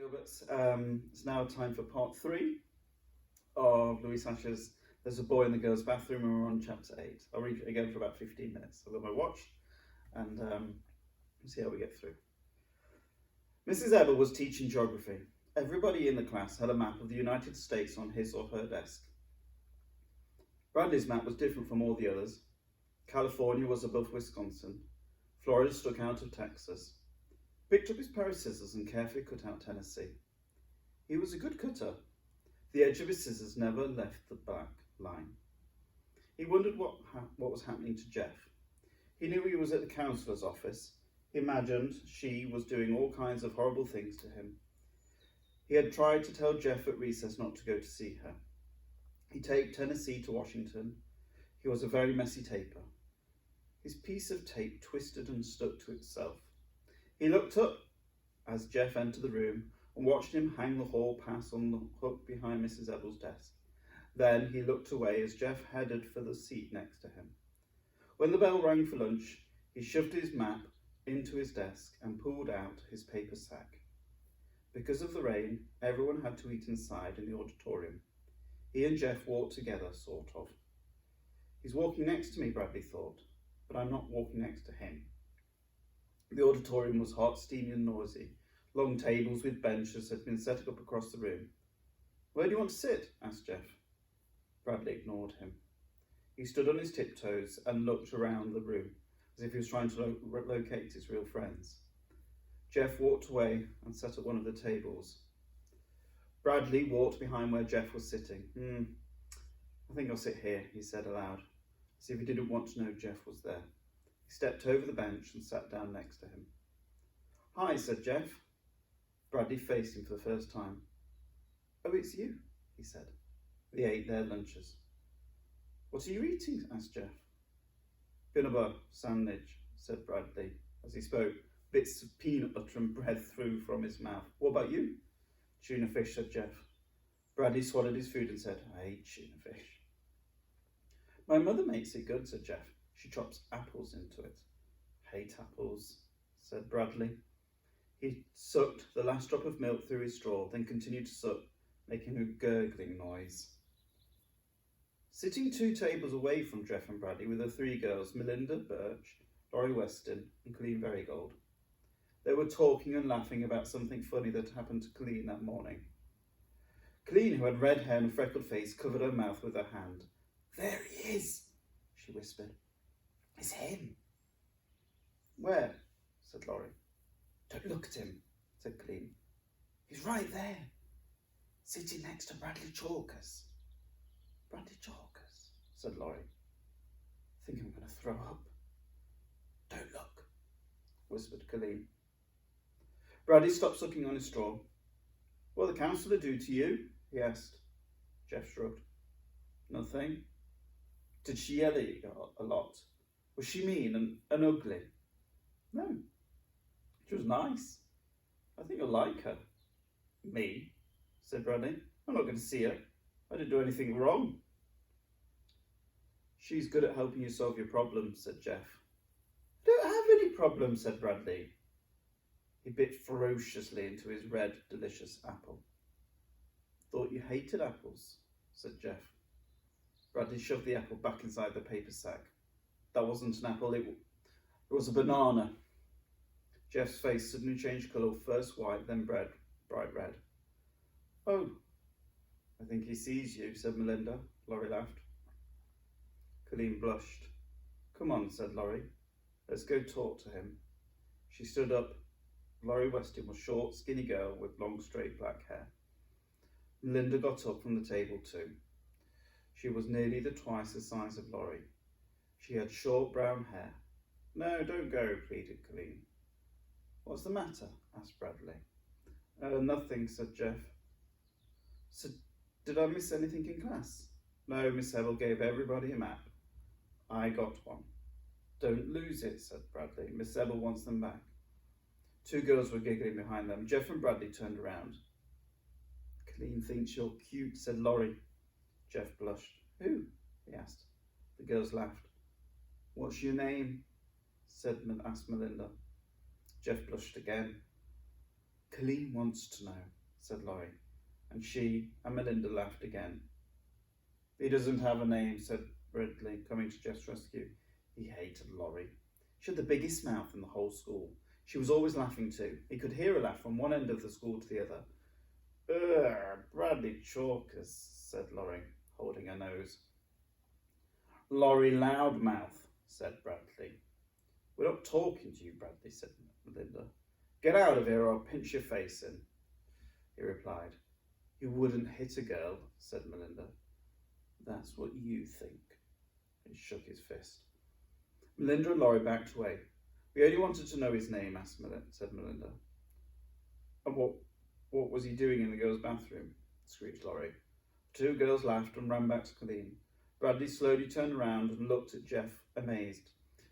Gilberts. It's now time for part 3 of Louise Asher's There's a Boy in the Girls' Bathroom, and we're on chapter 8. I'll read it again for about 15 minutes. I've got my watch and see how we get through. Mrs. Ebel was teaching geography. Everybody in the class had a map of the United States on his or her desk. Bradley's map was different from all the others. California was above Wisconsin. Florida stuck out of Texas. Picked up his pair of scissors and carefully cut out Tennessee. He was a good cutter. The edge of his scissors never left the black line. He wondered what was happening to Jeff. He knew he was at the counsellor's office. He imagined she was doing all kinds of horrible things to him. He had tried to tell Jeff at recess not to go to see her. He taped Tennessee to Washington. He was a very messy taper. His piece of tape twisted and stuck to itself. He looked up as Jeff entered the room and watched him hang the hall pass on the hook behind Mrs. Ebel's desk. Then he looked away as Jeff headed for the seat next to him. When the bell rang for lunch, he shoved his map into his desk and pulled out his paper sack. Because of the rain, everyone had to eat inside in the auditorium. He and Jeff walked together, sort of. He's walking next to me, Bradley thought, but I'm not walking next to him. The auditorium was hot, steamy and noisy. Long tables with benches had been set up across the room. "Where do you want to sit?" asked Jeff. Bradley ignored him. He stood on his tiptoes and looked around the room as if he was trying to locate his real friends. Jeff walked away and sat at one of the tables. Bradley walked behind where Jeff was sitting. I think I'll sit here," he said aloud, as if he didn't want to know Jeff was there. He stepped over the bench and sat down next to him. "Hi," said Jeff. Bradley faced him for the first time. "Oh, it's you," he said. They ate their lunches. "What are you eating?" asked Jeff. "Peanut butter sandwich," said Bradley. As he spoke, bits of peanut butter and bread flew from his mouth. "What about you?" "Tuna fish," said Jeff. Bradley swallowed his food and said, "I hate tuna fish." "My mother makes it good," said Jeff. "She chops apples into it." "Hate apples," said Bradley. He sucked the last drop of milk through his straw, then continued to suck, making a gurgling noise. Sitting 2 tables away from Jeff and Bradley were the 3 girls, Melinda Birch, Laurie Weston, and Colleen Verygold. They were talking and laughing about something funny that happened to Colleen that morning. Colleen, who had red hair and a freckled face, covered her mouth with her hand. "There he is," she whispered. "It's him." "Where?" said Laurie. "Don't look at him," said Colleen. "He's right there, sitting next to Bradley Chalkers." "Bradley Chalkers," said Laurie. "I think I'm going to throw up." "Don't look," whispered Colleen. Bradley stopped sucking on his straw. "What did the counsellor do to you?" he asked. Jeff shrugged. "Nothing." "Did she yell at you a lot? Was she mean and ugly?" "No. She was nice. I think you'll like her." "Me?" said Bradley. "I'm not going to see her. I didn't do anything wrong." "She's good at helping you solve your problems," said Jeff. "I don't have any problems," said Bradley. He bit ferociously into his red, delicious apple. "Thought you hated apples," said Jeff. Bradley shoved the apple back inside the paper sack. That wasn't an apple, it was a banana. Jeff's face suddenly changed colour, first white, then bright red. "Oh, I think he sees you," said Melinda. Laurie laughed. Colleen blushed. "Come on," said Laurie. "Let's go talk to him." She stood up. Laurie Weston was a short, skinny girl with long, straight black hair. Melinda got up from the table too. She was nearly twice the size of Laurie. She had short brown hair. "No, don't go," pleaded Colleen. "What's the matter?" asked Bradley. Nothing," said Jeff. "So, did I miss anything in class?" "No, Miss Ebel gave everybody a map. I got one." "Don't lose it," said Bradley. "Miss Ebel wants them back." 2 girls were giggling behind them. Jeff and Bradley turned around. "Colleen thinks you're cute," said Laurie. Jeff blushed. "Who?" he asked. The girls laughed. "What's your name?" asked Melinda. Jeff blushed again. Colleen wants to know, said Laurie, and she and Melinda laughed again. He doesn't have a name, said Bradley, coming to Jeff's rescue. He hated Laurie. She had the biggest mouth in the whole school. She was always laughing too. He could hear her laugh from one end of the school to the other. Ugh, Bradley Chalkers, said Laurie, holding her nose. Laurie Loudmouth, said Bradley. We're not talking to you, Bradley, said Melinda. Get out of here or I'll pinch your face in, he replied. You wouldn't hit a girl, said Melinda. That's what you think. He shook his fist. Melinda and Laurie backed away. We only wanted to know his name, said Melinda. And what was he doing in the girls' bathroom? Screeched Laurie. The two girls laughed and ran back to Colleen. Bradley slowly turned around and looked at Jeff, amazed.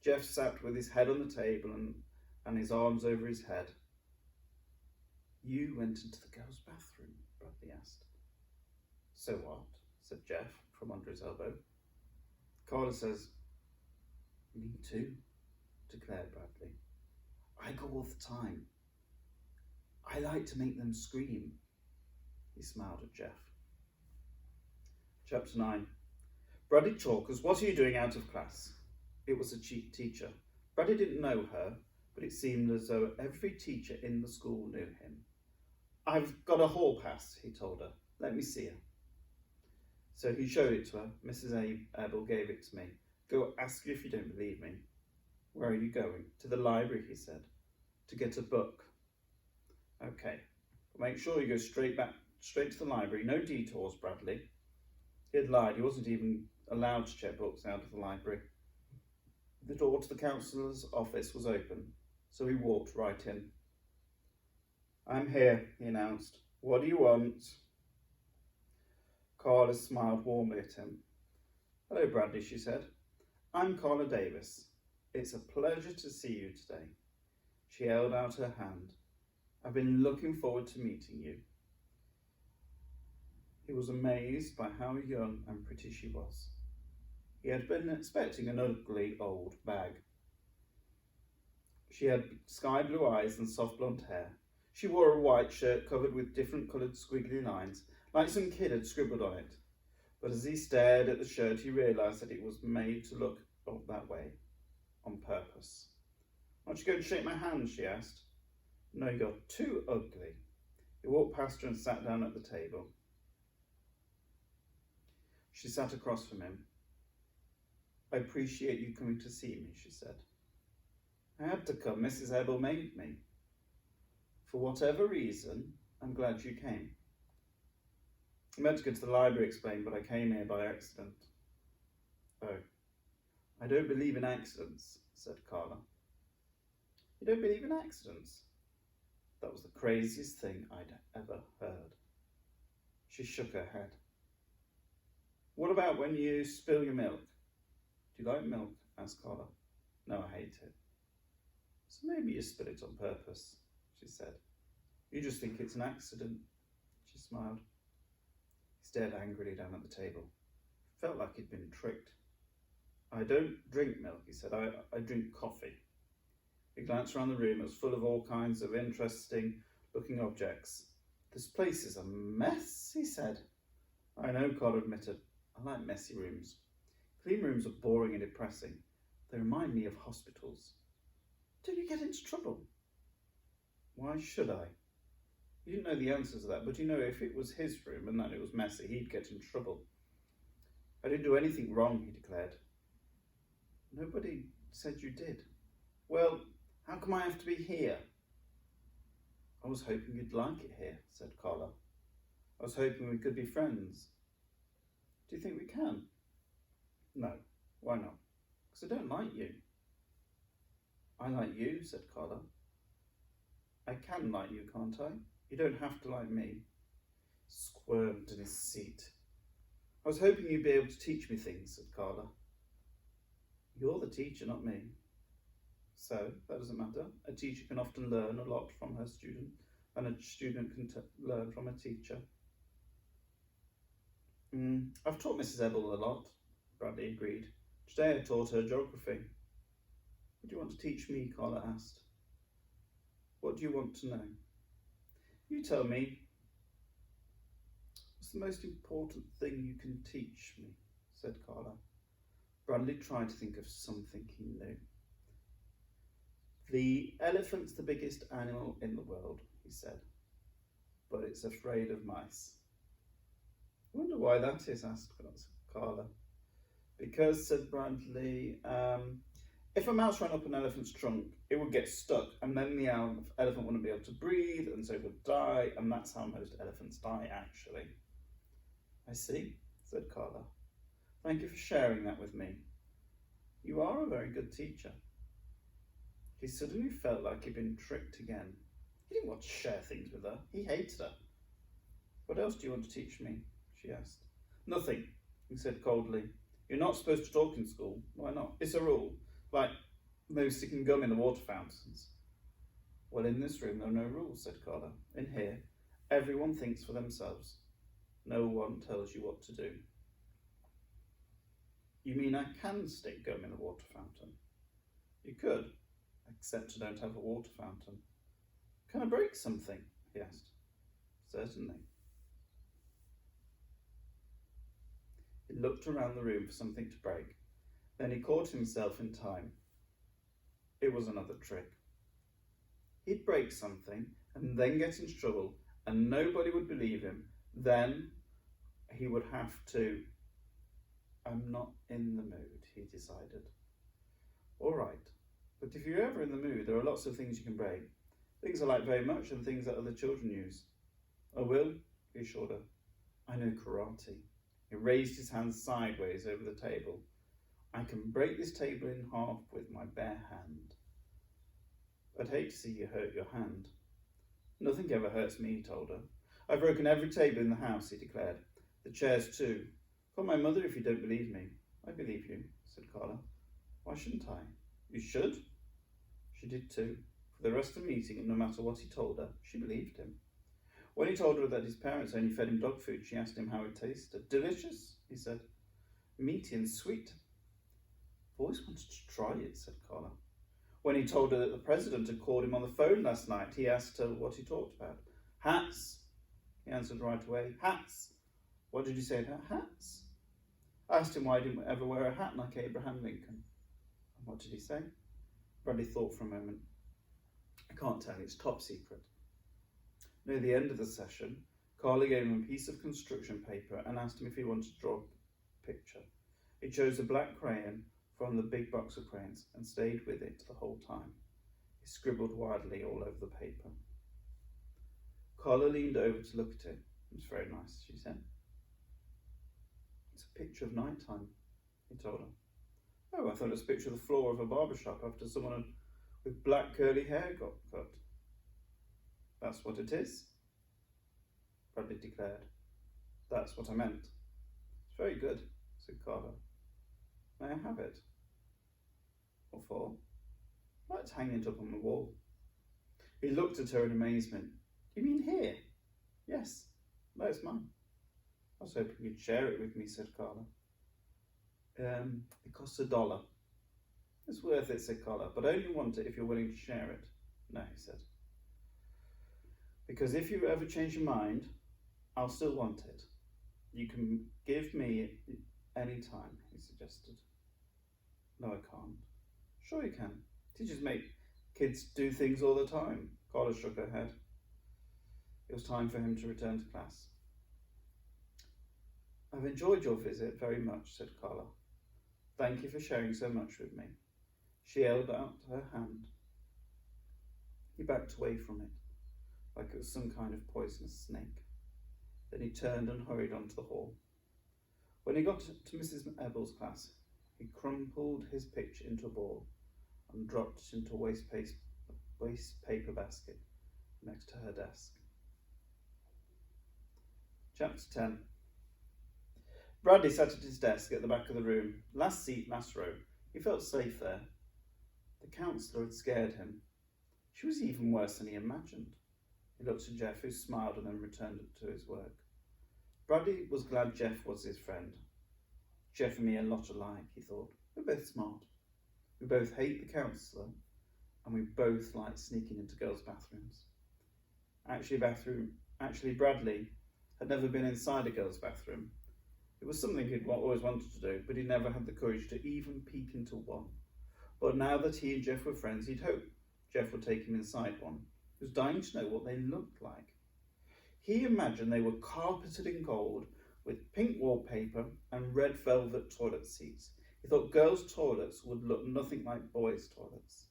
Jeff sat with his head on the table and his arms over his head. You went into the girls' bathroom? Bradley asked. So what? Said Jeff from under his elbow. Carla says, Me too, declared Bradley. I go all the time. I like to make them scream. He smiled at Jeff. Chapter 9. Bradley Chalkers, what are you doing out of class? It was a cheap teacher. Bradley didn't know her, but it seemed as though every teacher in the school knew him. I've got a hall pass, he told her. Let me see her. So he showed it to her. Mrs. Abel gave it to me. Go ask you if you don't believe me. Where are you going? To the library, he said. To get a book. Okay. Make sure you go straight to the library. No detours, Bradley. He had lied. He wasn't even allowed to check books out of the library. The door to the counsellor's office was open, so he walked right in. I'm here, he announced. What do you want? Carla smiled warmly at him. Hello, Bradley, she said. I'm Carla Davis. It's a pleasure to see you today. She held out her hand. I've been looking forward to meeting you. He was amazed by how young and pretty she was. He had been expecting an ugly old bag. She had sky blue eyes and soft blonde hair. She wore a white shirt covered with different coloured squiggly lines, like some kid had scribbled on it. But as he stared at the shirt, he realised that it was made to look that way, on purpose. Aren't you going to shake my hand? She asked. No, you're too ugly. He walked past her and sat down at the table. She sat across from him. I appreciate you coming to see me, she said. I had to come. Mrs. Abel made me. For whatever reason, I'm glad you came. I meant to go to the library, explained, but I came here by accident. Oh, I don't believe in accidents, said Carla. You don't believe in accidents? That was the craziest thing I'd ever heard. She shook her head. What about when you spill your milk? Do you like milk? Asked Carla. No, I hate it. So maybe you spill it on purpose, she said. You just think it's an accident. She smiled. He stared angrily down at the table. Felt like he'd been tricked. I don't drink milk, he said. I drink coffee. He glanced around the room. It was full of all kinds of interesting looking objects. This place is a mess, he said. I know, Carla admitted. I like messy rooms. Clean rooms are boring and depressing. They remind me of hospitals. Don't you get into trouble? Why should I? He didn't know the answer to that, but if it was his room and that it was messy, he'd get in trouble. I didn't do anything wrong, he declared. Nobody said you did. Well, how come I have to be here? I was hoping you'd like it here, said Carla. I was hoping we could be friends. Do you think we can? No. Why not? Because I don't like you. I like you, said Carla. I can like you, can't I? You don't have to like me. He squirmed in his seat. I was hoping you'd be able to teach me things, said Carla. You're the teacher, not me. So, that doesn't matter. A teacher can often learn a lot from her student, and a student can learn from a teacher. I've taught Mrs. Ebel a lot, Bradley agreed. Today I taught her geography. What do you want to teach me? Carla asked. What do you want to know? You tell me, what's the most important thing you can teach me? Said Carla. Bradley tried to think of something he knew. The elephant's the biggest animal in the world, he said, but it's afraid of mice. I wonder why that is, asked Carla. Because, said Bradley, if a mouse ran up an elephant's trunk, it would get stuck, and then the elephant wouldn't be able to breathe, and so it would die, and that's how most elephants die, actually. I see, said Carla. Thank you for sharing that with me. You are a very good teacher. He suddenly felt like he'd been tricked again. He didn't want to share things with her. He hated her. What else do you want to teach me? She asked. Nothing, he said coldly. You're not supposed to talk in school. Why not? It's a rule. Like no sticking gum in the water fountains. Well, in this room there are no rules, said Carla. In here, everyone thinks for themselves. No one tells you what to do. You mean I can stick gum in a water fountain? You could, except I don't have a water fountain. Can I break something? He asked. Certainly. He looked around the room for something to break. Then he caught himself in time. It was another trick. He'd break something and then get into trouble, and nobody would believe him. Then he would have to... I'm not in the mood, he decided. All right, but if you're ever in the mood, there are lots of things you can break. Things I like very much and things that other children use. I will, he assured her. I know karate. He raised his hands sideways over the table. I can break this table in half with my bare hand. I'd hate to see you hurt your hand. Nothing ever hurts me, he told her. I've broken every table in the house, he declared. The chairs too. Call my mother if you don't believe me. I believe you, said Carla. Why shouldn't I? You should. She did too. For the rest of the meeting, and no matter what he told her, she believed him. When he told her that his parents only fed him dog food, she asked him how it tasted. Delicious, he said. Meaty and sweet. I've always wanted to try it, said Carla. When he told her that the president had called him on the phone last night, he asked her what he talked about. Hats, he answered right away. Hats. What did you say about hats? I asked him why he didn't ever wear a hat like Abraham Lincoln. And what did he say? Bradley thought for a moment. I can't tell, it's top secret. Near the end of the session, Carla gave him a piece of construction paper and asked him if he wanted to draw a picture. He chose a black crayon from the big box of crayons and stayed with it the whole time. He scribbled wildly all over the paper. Carla leaned over to look at it. It was very nice, she said. It's a picture of nighttime, he told her. Oh, I thought it was a picture of the floor of a barber shop after someone with black curly hair got cut. That's what it is, Bradley declared. That's what I meant. It's very good, said Carla. May I have it? What for? I'd like to hang it up on the wall. He looked at her in amazement. You mean here? Yes. No, it's mine. I was hoping you'd share it with me, said Carla. It costs $1. It's worth it, said Carla, but I only want it if you're willing to share it. No, he said. Because if you ever change your mind, I'll still want it. You can give me it any time, he suggested. No, I can't. Sure you can. Teachers make kids do things all the time. Carla shook her head. It was time for him to return to class. I've enjoyed your visit very much, said Carla. Thank you for sharing so much with me. She held out her hand. He backed away from it, like it was some kind of poisonous snake. Then he turned and hurried onto the hall. When he got to Mrs. Ebble's class, he crumpled his pitch into a ball and dropped it into a waste paper basket next to her desk. Chapter 10. Bradley sat at his desk at the back of the room. Last seat, last row. He felt safe there. The counsellor had scared him. She was even worse than he imagined. He looked at Jeff, who smiled and then returned to his work. Bradley was glad Jeff was his friend. Jeff and me are a lot alike, he thought. We're both smart. We both hate the counsellor, and we both like sneaking into girls' bathrooms. Actually, Bradley had never been inside a girl's bathroom. It was something he'd always wanted to do, but he never had the courage to even peek into one. But now that he and Jeff were friends, he'd hoped Jeff would take him inside one. He was dying to know what they looked like. He imagined they were carpeted in gold, with pink wallpaper and red velvet toilet seats. He thought girls' toilets would look nothing like boys' toilets.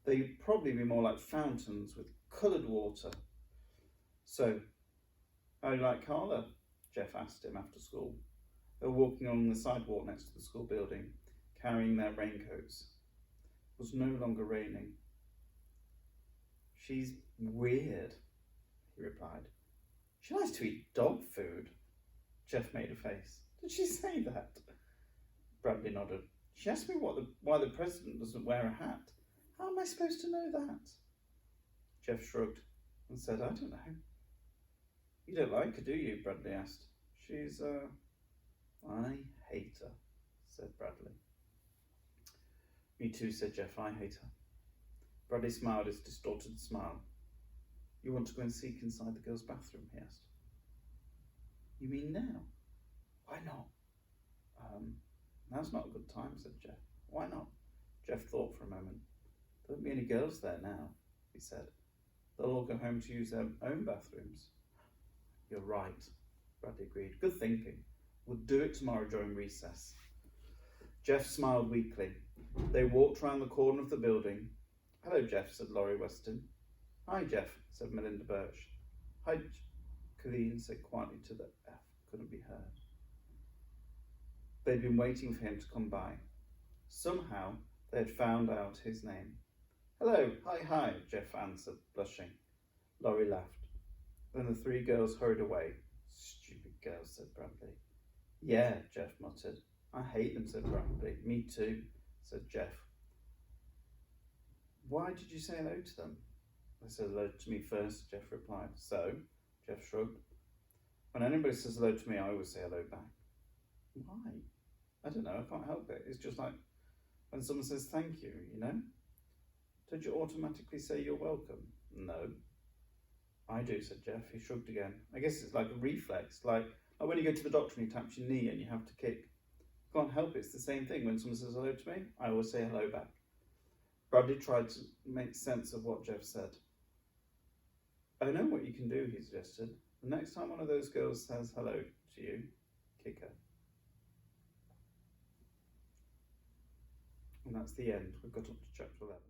They'd probably be more like fountains with coloured water. So, how do you like Carla? Jeff asked him after school. They were walking along the sidewalk next to the school building, carrying their raincoats. It was no longer raining. She's weird, he replied. She likes to eat dog food. Jeff made a face. Did she say that? Bradley nodded. She asked me why the president doesn't wear a hat. How am I supposed to know that? Jeff shrugged and said, I don't know. You don't like her, do you? Bradley asked. She's, I hate her, said Bradley. Me too, said Jeff. I hate her. Bradley smiled his distorted smile. You want to go and seek inside the girls' bathroom? He asked. You mean now? Why not? Now's not a good time, said Jeff. Why not? Jeff thought for a moment. There won't be any girls there now, he said. They'll all go home to use their own bathrooms. You're right, Bradley agreed. Good thinking. We'll do it tomorrow during recess. Jeff smiled weakly. They walked round the corner of the building. Hello, Jeff, said Laurie Weston. Hi, Jeff, said Melinda Birch. Hi, Colleen said quietly to the F. Couldn't be heard. They'd been waiting for him to come by. Somehow, they had found out his name. Hello, hi, Jeff answered, blushing. Laurie laughed. Then the three girls hurried away. Stupid girls, said Bradley. Yeah, Jeff muttered. I hate them, said Bradley. Me too, said Jeff. Why did you say hello to them? They said hello to me first, Jeff replied. So? Jeff shrugged. When anybody says hello to me, I always say hello back. Why? I don't know, I can't help it. It's just like when someone says thank you, you know? Don't you automatically say you're welcome? No. I do, said Jeff. He shrugged again. I guess it's like a reflex, like when you go to the doctor and he taps your knee and you have to kick. I can't help it, it's the same thing. When someone says hello to me, I always say hello back. Bradley tried to make sense of what Jeff said. I know what you can do, he suggested. The next time one of those girls says hello to you, kick her. And that's the end. We've got up to chapter 11.